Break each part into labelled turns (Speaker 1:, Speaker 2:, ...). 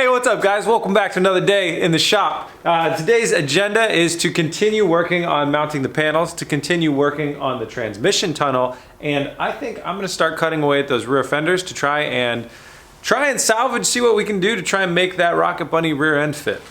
Speaker 1: Hey, what's up guys? Welcome back to another day in the shop. Today's agenda is to continue working on mounting the panels, to continue working on the transmission tunnel, and I think I'm gonna start cutting away at those rear fenders to try and salvage, see what we can do to try and make that Rocket Bunny rear end fit.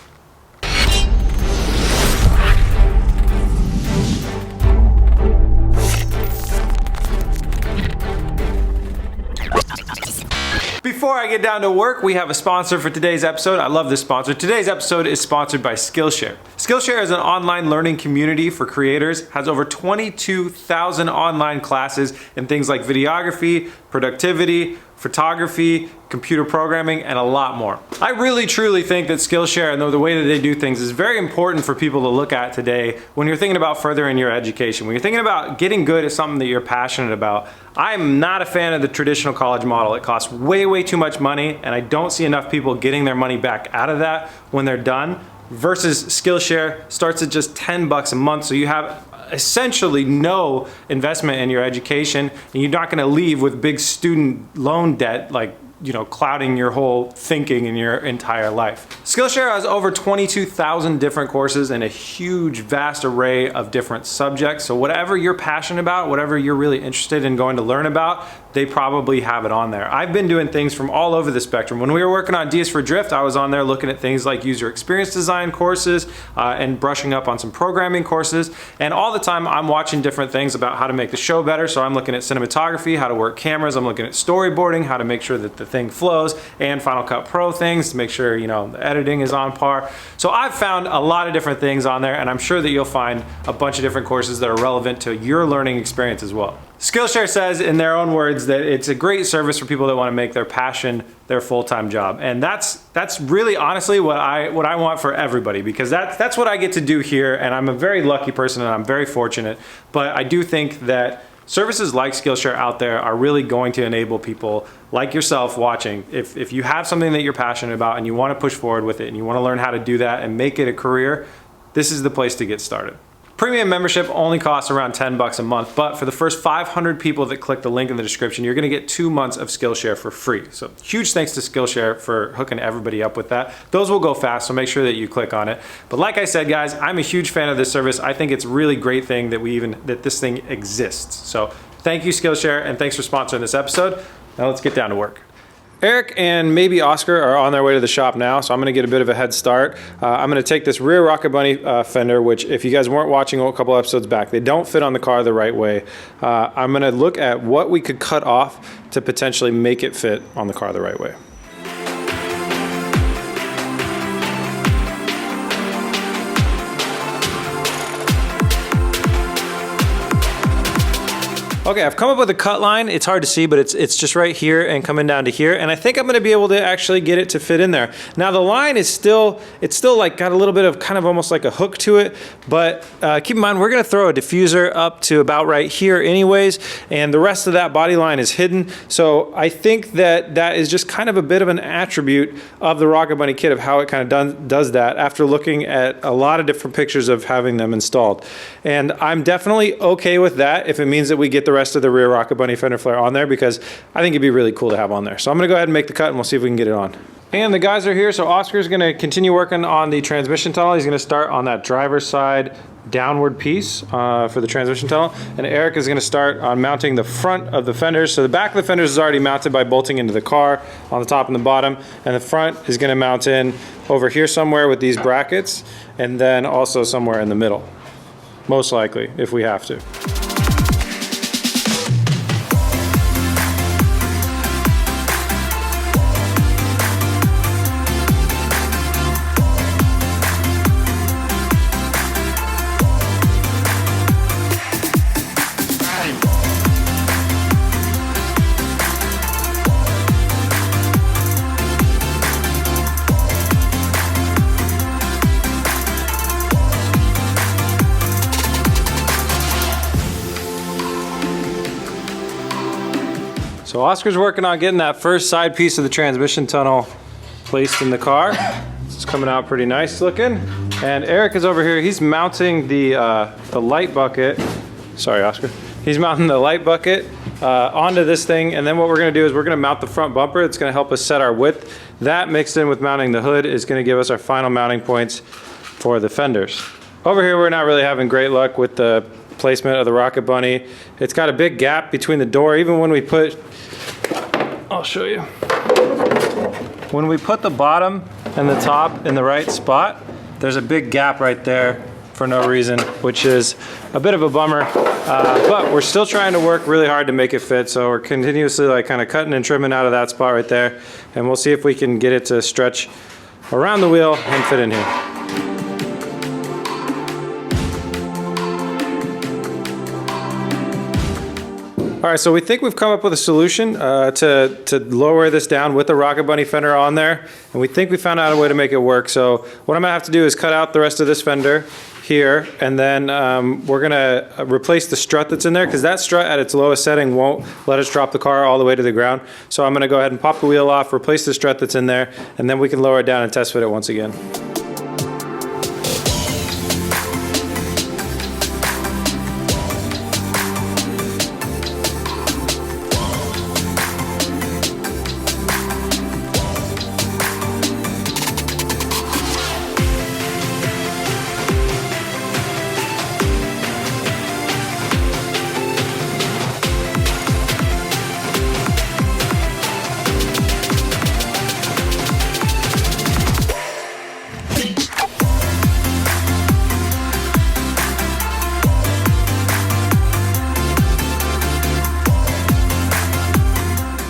Speaker 1: Before I get down to work, we have a sponsor for today's episode. I love this sponsor. Today's episode is sponsored by Skillshare. Skillshare is an online learning community for creators, has over 22,000 online classes in things like videography, productivity, photography, computer programming, and a lot more. I really truly think that Skillshare and the way that they do things is very important for people to look at today when you're thinking about furthering your education. When you're thinking about getting good at something that you're passionate about, I'm not a fan of the traditional college model. It costs way too much money, and I don't see enough people getting their money back out of that when they're done, versus Skillshare starts at just 10 bucks a month, so you have essentially no investment in your education, and you're not going to leave with big student loan debt like, you know, clouding your whole thinking in your entire life. Skillshare has over 22,000 different courses and a huge, vast array of different subjects. So whatever you're passionate about, whatever you're really interested in going to learn about, they probably have it on there. I've been doing things from all over the spectrum. When we were working on DS for Drift, I was on there looking at things like user experience design courses and brushing up on some programming courses. And all the time I'm watching different things about how to make the show better. So I'm looking at cinematography, how to work cameras. I'm looking at storyboarding, how to make sure that the thing flows, and Final Cut Pro things to make sure, you know, the editing is on par. So I've found a lot of different things on there, and I'm sure that you'll find a bunch of different courses that are relevant to your learning experience as well. Skillshare says in their own words that it's a great service for people that want to make their passion their full-time job. And that's really honestly what I want for everybody, because that's what I get to do here, and I'm a very lucky person and I'm very fortunate. But I do think that services like Skillshare out there are really going to enable people like yourself watching. If you have something that you're passionate about and you want to push forward with it and you want to learn how to do that and make it a career, this is the place to get started. Premium membership only costs around 10 bucks a month, but for the first 500 people that click the link in the description, you're gonna get 2 months of Skillshare for free. So huge thanks to Skillshare for hooking everybody up with that. Those will go fast, so make sure that you click on it. But like I said, guys, I'm a huge fan of this service. I think it's a really great thing that this thing exists. So thank you, Skillshare, and thanks for sponsoring this episode. Now let's get down to work. Eric and maybe Oscar are on their way to the shop now, so I'm gonna get a bit of a head start. I'm gonna take this rear Rocket Bunny fender, which if you guys weren't watching a couple episodes back, they don't fit on the car the right way. I'm gonna look at what we could cut off to potentially make it fit on the car the right way. Okay, I've come up with a cut line. It's hard to see, but it's just right here and coming down to here. And I think I'm gonna be able to actually get it to fit in there. Now the line is still like got a little bit of kind of almost like a hook to it, but keep in mind, we're gonna throw a diffuser up to about right here anyways, and the rest of that body line is hidden. So I think that is just kind of a bit of an attribute of the Rocket Bunny kit of how it kind of does that after looking at a lot of different pictures of having them installed. And I'm definitely okay with that if it means that we get the rest of the rear Rocket Bunny fender flare on there, because I think it'd be really cool to have on there. So I'm gonna go ahead and make the cut and we'll see if we can get it on. And the guys are here, so Oscar's gonna continue working on the transmission tunnel. He's gonna start on that driver's side downward piece for the transmission tunnel, and Eric is gonna start on mounting the front of the fenders. So the back of the fenders is already mounted by bolting into the car on the top and the bottom, and the front is gonna mount in over here somewhere with these brackets, and then also somewhere in the middle, most likely, if we have to. So Oscar's working on getting that first side piece of the transmission tunnel placed in the car. It's coming out pretty nice looking. And Eric is over here, he's mounting the light bucket. Sorry, Oscar. He's mounting the light bucket onto this thing, and then what we're gonna do is we're gonna mount the front bumper. It's gonna help us set our width that mixed in with mounting the hood is gonna give us our final mounting points for the fenders. Over here, we're not really having great luck with the placement of the Rocket Bunny. It's got a big gap between the door. Even when we put, I'll show you. When we put the bottom and the top in the right spot, there's a big gap right there for no reason, which is a bit of a bummer. But we're still trying to work really hard to make it fit. So we're continuously like kind of cutting and trimming out of that spot right there. And we'll see if we can get it to stretch around the wheel and fit in here. All right, so we think we've come up with a solution to lower this down with the Rocket Bunny fender on there. And we think we found out a way to make it work. So what I'm gonna have to do is cut out the rest of this fender here, and then we're gonna replace the strut that's in there, because that strut at its lowest setting won't let us drop the car all the way to the ground. So I'm gonna go ahead and pop the wheel off, replace the strut that's in there, and then we can lower it down and test fit it once again.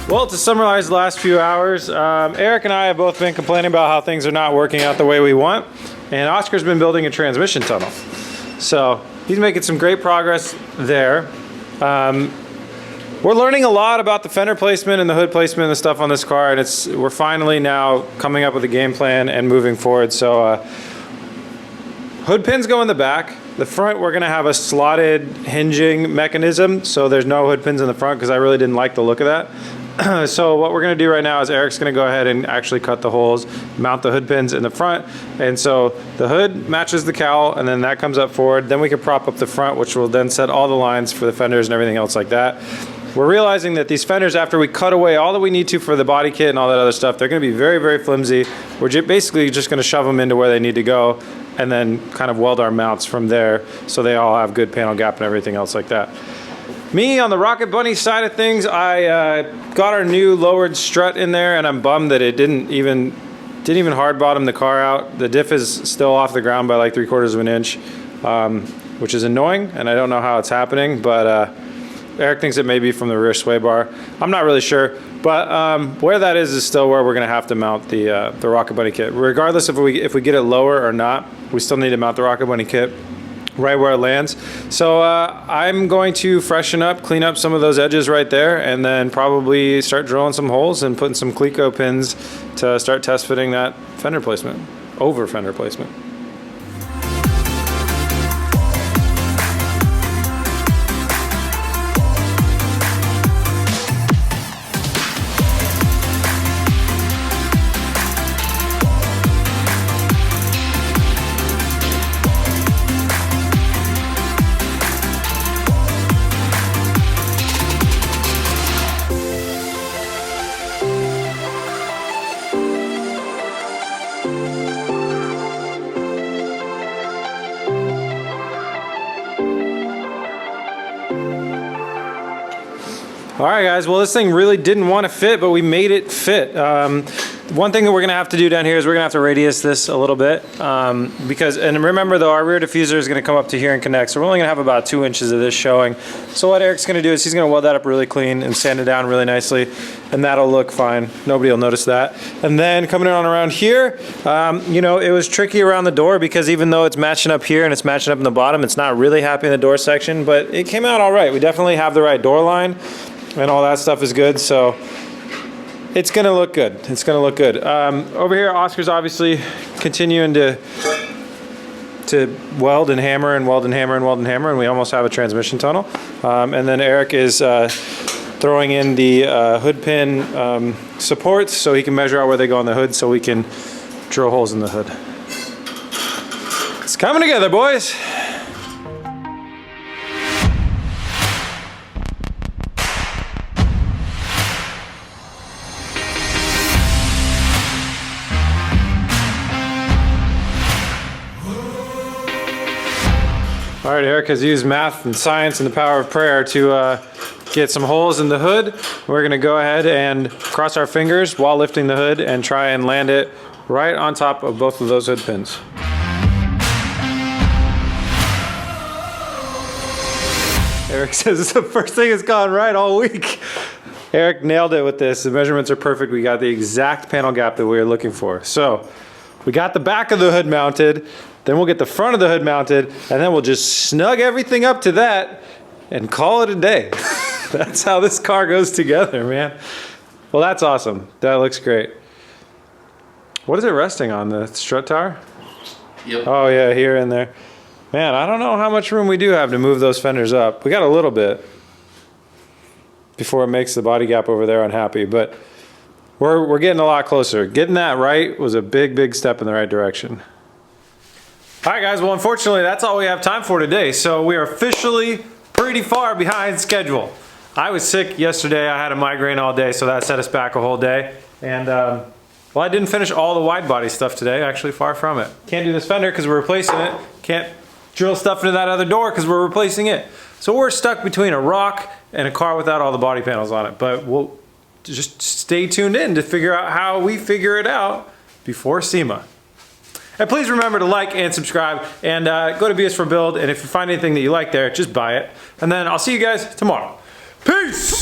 Speaker 1: Well, to summarize the last few hours, Eric and I have both been complaining about how things are not working out the way we want, and Oscar's been building a transmission tunnel. So he's making some great progress there. We're learning a lot about the fender placement and the hood placement and the stuff on this car, and we're finally now coming up with a game plan and moving forward. So hood pins go in the back. The front, we're gonna have a slotted hinging mechanism, so there's no hood pins in the front because I really didn't like the look of that. So what we're gonna do right now is Eric's gonna go ahead and actually cut the holes, mount the hood pins in the front, and so the hood matches the cowl, and then that comes up forward. Then we can prop up the front, which will then set all the lines for the fenders and everything else like that. We're realizing that these fenders, after we cut away all that we need to for the body kit and all that other stuff, they're gonna be very, very flimsy. We're basically just gonna shove them into where they need to go and then kind of weld our mounts from there so they all have good panel gap and everything else like that. Me, on the Rocket Bunny side of things, I got our new lowered strut in there, and I'm bummed that it didn't even hard bottom the car out. The diff is still off the ground by like 3/4 of an inch, which is annoying, and I don't know how it's happening, but Eric thinks it may be from the rear sway bar. I'm not really sure, but where that is still where we're gonna have to mount the Rocket Bunny kit. Regardless if we get it lower or not, we still need to mount the Rocket Bunny kit right where it lands. So I'm going to freshen up, clean up some of those edges right there, and then probably start drilling some holes and putting some Cleco pins to start test fitting that fender placement, over fender placement. All right, guys, well, this thing really didn't want to fit, but we made it fit. One thing that we're gonna have to do down here is we're gonna have to radius this a little bit, because, and remember though, our rear diffuser is gonna come up to here and connect, so we're only gonna have about 2 inches of this showing. So what Eric's gonna do is he's gonna weld that up really clean and sand it down really nicely, and that'll look fine. Nobody will notice that. And then coming on around here, you know, it was tricky around the door because even though it's matching up here and it's matching up in the bottom, it's not really happy in the door section, but it came out all right. We definitely have the right door line, and all that stuff is good, so it's gonna look good. It's gonna look good. Over here, Oscar's obviously continuing to weld and hammer and weld and hammer and weld and hammer, and we almost have a transmission tunnel. And then Eric is throwing in the hood pin supports so he can measure out where they go on the hood so we can drill holes in the hood. It's coming together, boys. All right, Eric has used math and science and the power of prayer to get some holes in the hood. We're gonna go ahead and cross our fingers while lifting the hood and try and land it right on top of both of those hood pins. Eric says it's the first thing that's gone right all week. Eric nailed it with this. The measurements are perfect. We got the exact panel gap that we were looking for. So we got the back of the hood mounted, then we'll get the front of the hood mounted, and then we'll just snug everything up to that and call it a day. That's how this car goes together, man. Well, that's awesome. That looks great. What is it resting on, the strut tower?
Speaker 2: Yep.
Speaker 1: Oh yeah, here and there. Man, I don't know how much room we do have to move those fenders up. We got a little bit before it makes the body gap over there unhappy, but we're getting a lot closer. Getting that right was a big, big step in the right direction. All right, guys, well, unfortunately, that's all we have time for today, so we are officially pretty far behind schedule. I was sick yesterday. I had a migraine all day, so that set us back a whole day. And, well, I didn't finish all the wide body stuff today, actually, far from it. Can't do this fender because we're replacing it. Can't drill stuff into that other door because we're replacing it. So we're stuck between a rock and a car without all the body panels on it. But we'll just stay tuned in to figure out how we figure it out before SEMA. And please remember to like and subscribe and go to BS for Build. And if you find anything that you like there, just buy it. And then I'll see you guys tomorrow. Peace!